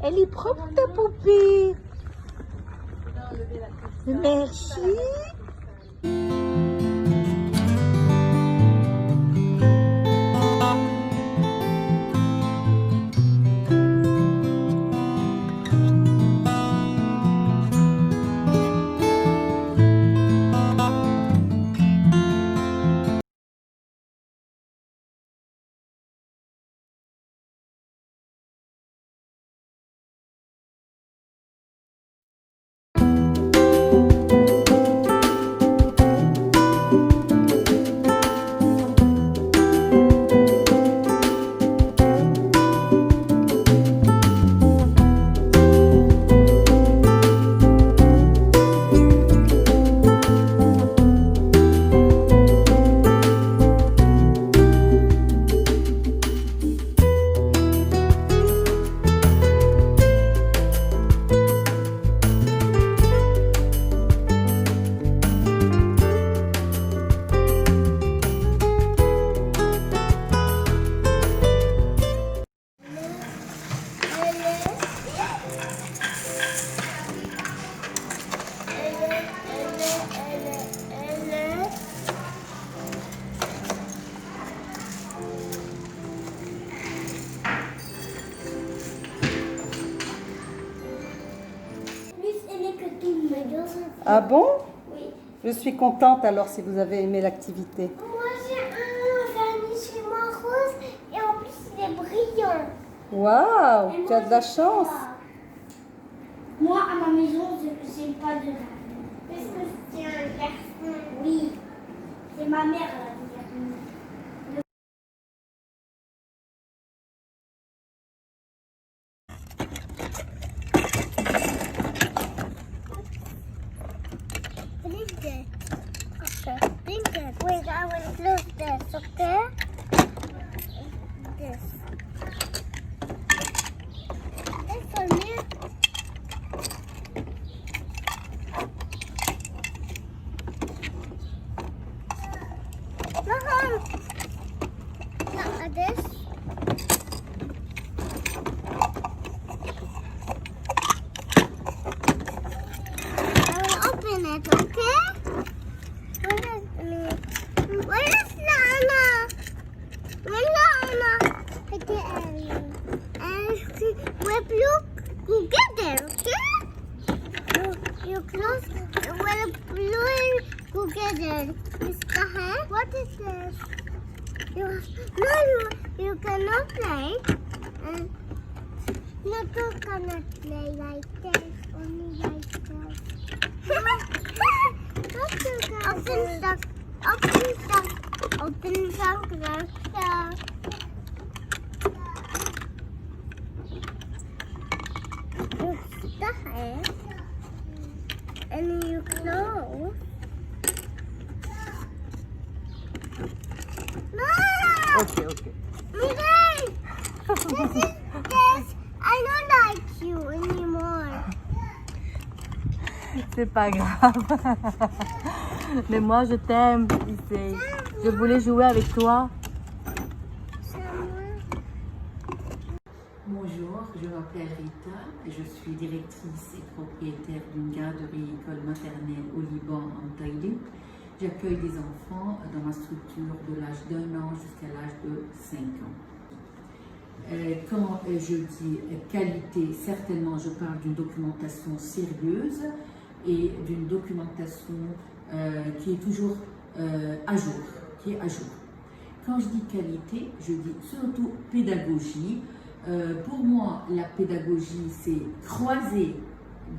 Elle est propre ta poupée. Merci. Ah bon? Oui. Je suis contente alors si vous avez aimé l'activité. Moi j'ai un vernis chez moi rose et en plus il est brillant. Waouh, Et tu as moi, de la je sais chance. pas. Moi à ma maison je n'ai pas de vernis. Parce que c'est un garçon. Oui. C'est ma mère là. Wait, I will close this, okay? This. This for me. Mom! Not this. I will open it, okay? Where is Nana? Where's Nana? We're blue together, okay? You close. We're blue together. Mr. Head, what is this? You cannot play. And you cannot play like this. Only like this. Open stuff. Open stuff. Open stuff. You start and you close. No! Ok, ok. Miguel! This. I don't like you anymore. C'est pas grave. Mais moi je t'aime, Issei. Je voulais jouer avec toi. Bonjour, je m'appelle Rita et je suis directrice et propriétaire d'une garderie-école maternelle au Liban en Taïlande. J'accueille des enfants dans ma structure de l'âge d'1 an jusqu'à l'âge de 5 ans. Quand je dis qualité, certainement je parle d'une documentation sérieuse et d'une documentation qui est toujours à jour, Quand je dis qualité, je dis surtout pédagogie. Pour moi, la pédagogie, c'est croiser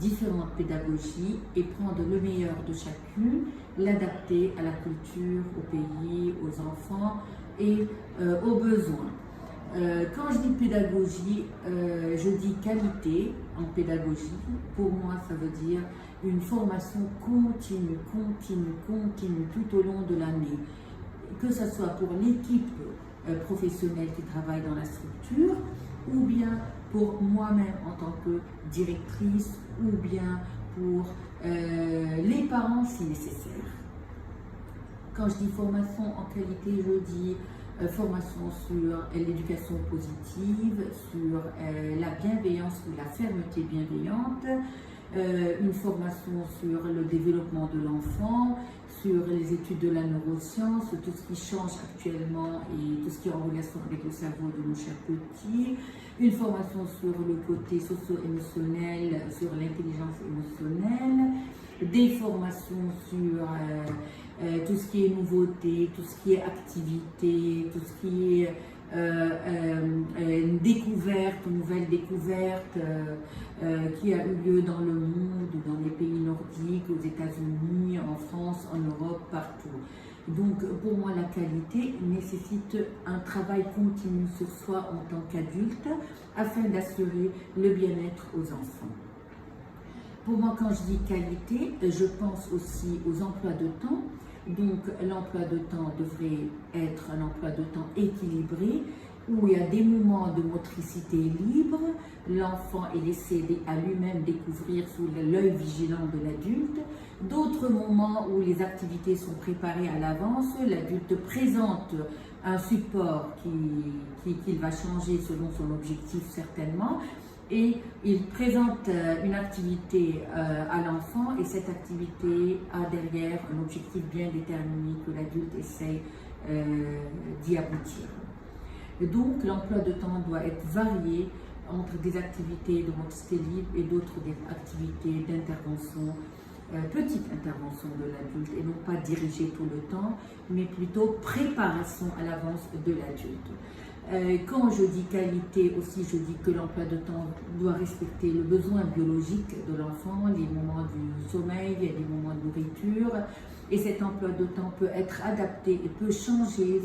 différentes pédagogies et prendre le meilleur de chacune, l'adapter à la culture, au pays, aux enfants et aux besoins. Quand je dis pédagogie, je dis qualité en pédagogie. Pour moi, ça veut dire une formation continue tout au long de l'année. Que ce soit pour l'équipe professionnelle qui travaille dans la structure, ou bien pour moi-même en tant que directrice, ou bien pour les parents si nécessaire. Quand je dis formation en qualité, je dis formation sur l'éducation positive, sur la bienveillance ou la fermeté bienveillante, une formation sur le développement de l'enfant, sur les études de la neuroscience, tout ce qui change actuellement et tout ce qui est en relation avec le cerveau de nos chers petits, une formation sur le côté socio-émotionnel, sur l'intelligence émotionnelle, des formations sur tout ce qui est nouveauté, tout ce qui est activité, tout ce qui est découverte, nouvelle découverte qui a eu lieu dans le monde, dans les pays nordiques, aux États-Unis, en France, en Europe, partout. Donc pour moi la qualité nécessite un travail continu sur soi en tant qu'adulte afin d'assurer le bien-être aux enfants. Pour moi, quand je dis qualité, je pense aussi aux emplois de temps. Donc l'emploi de temps devrait être un emploi de temps équilibré où il y a des moments de motricité libre, l'enfant est laissé à lui-même découvrir sous l'œil vigilant de l'adulte, d'autres moments où les activités sont préparées à l'avance, l'adulte présente un support qu'il va changer selon son objectif certainement, et il présente une activité à l'enfant et cette activité a derrière un objectif bien déterminé que l'adulte essaye d'y aboutir. Et donc l'emploi de temps doit être varié entre des activités de motricité libre et d'autres activités d'intervention, petite intervention de l'adulte et non pas dirigée tout le temps, mais plutôt préparation à l'avance de l'adulte. Quand je dis qualité aussi, je dis que l'emploi de temps doit respecter le besoin biologique de l'enfant, les moments du sommeil, les moments de nourriture. Et cet emploi de temps peut être adapté et peut changer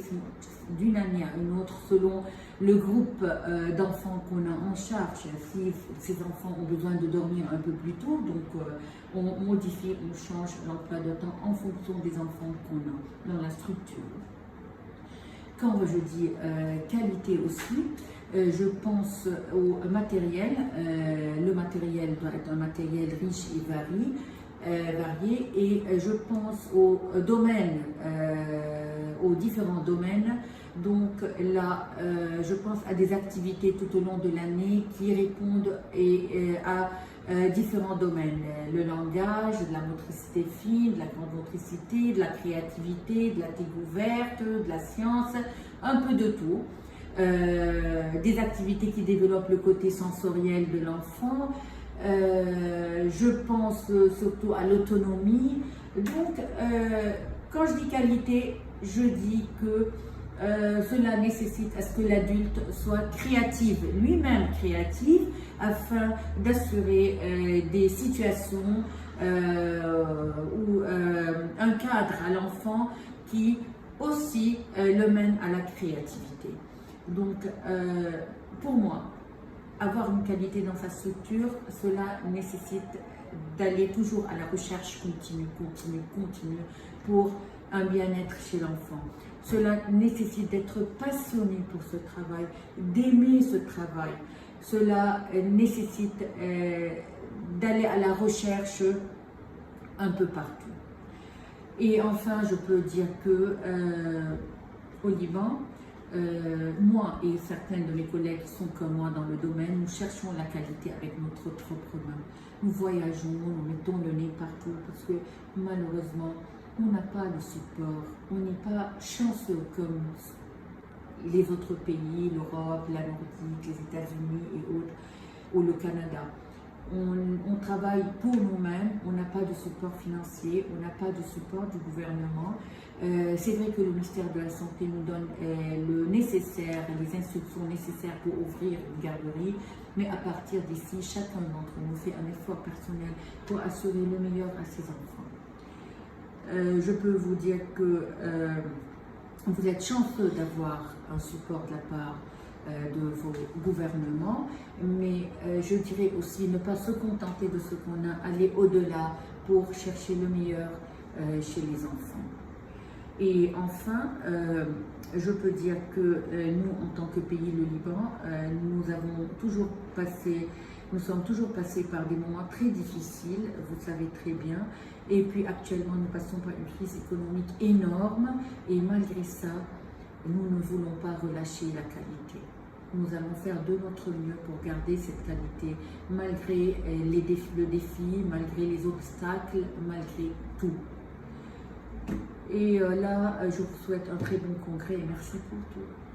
d'une année à une autre selon le groupe d'enfants qu'on a en charge. Si ces enfants ont besoin de dormir un peu plus tôt, donc on modifie, on change l'emploi de temps en fonction des enfants qu'on a dans la structure. Quand je dis qualité aussi, je pense au matériel. Le matériel doit être un matériel riche et varié, et je pense aux domaines, aux différents domaines. Donc là, je pense à des activités tout au long de l'année qui répondent à différents domaines. Le langage, de la motricité fine, de la grande motricité, de la créativité, de la découverte, de la science, un peu de tout. Des activités qui développent le côté sensoriel de l'enfant. Je pense surtout à l'autonomie. Donc, quand je dis qualité, je dis que cela nécessite à ce que l'adulte soit créatif, lui-même créatif, afin d'assurer des situations ou un cadre à l'enfant qui aussi le mène à la créativité. Donc, pour moi, avoir une qualité dans sa structure, cela nécessite d'aller toujours à la recherche continue pour un bien-être chez l'enfant. Cela nécessite d'être passionné pour ce travail, d'aimer ce travail. Cela nécessite d'aller à la recherche un peu partout. Et enfin, je peux dire que au Liban, moi et certains de mes collègues qui sont comme moi dans le domaine, nous cherchons la qualité avec notre propre main. Nous voyageons, nous mettons le nez partout parce que malheureusement, on n'a pas le support, on n'est pas chanceux comme les autres pays, l'Europe, la Nordique, les États-Unis et autres, ou le Canada. On travaille pour nous-mêmes, on n'a pas de support financier, on n'a pas de support du gouvernement. C'est vrai que le ministère de la Santé nous donne le nécessaire, les instructions nécessaires pour ouvrir une garderie, mais à partir d'ici, chacun d'entre nous fait un effort personnel pour assurer le meilleur à ses enfants. Je peux vous dire que vous êtes chanceux d'avoir un support de la part de vos gouvernements, mais je dirais aussi ne pas se contenter de ce qu'on a, aller au-delà pour chercher le meilleur chez les enfants. Et enfin, je peux dire que nous, en tant que pays, le Liban, nous avons toujours passé Nous sommes toujours passés par des moments très difficiles, vous savez très bien. Et puis actuellement, nous passons par une crise économique énorme. Et malgré ça, nous ne voulons pas relâcher la qualité. Nous allons faire de notre mieux pour garder cette qualité, malgré le défi, malgré les obstacles, malgré tout. Et là, je vous souhaite un très bon congrès et merci pour tout.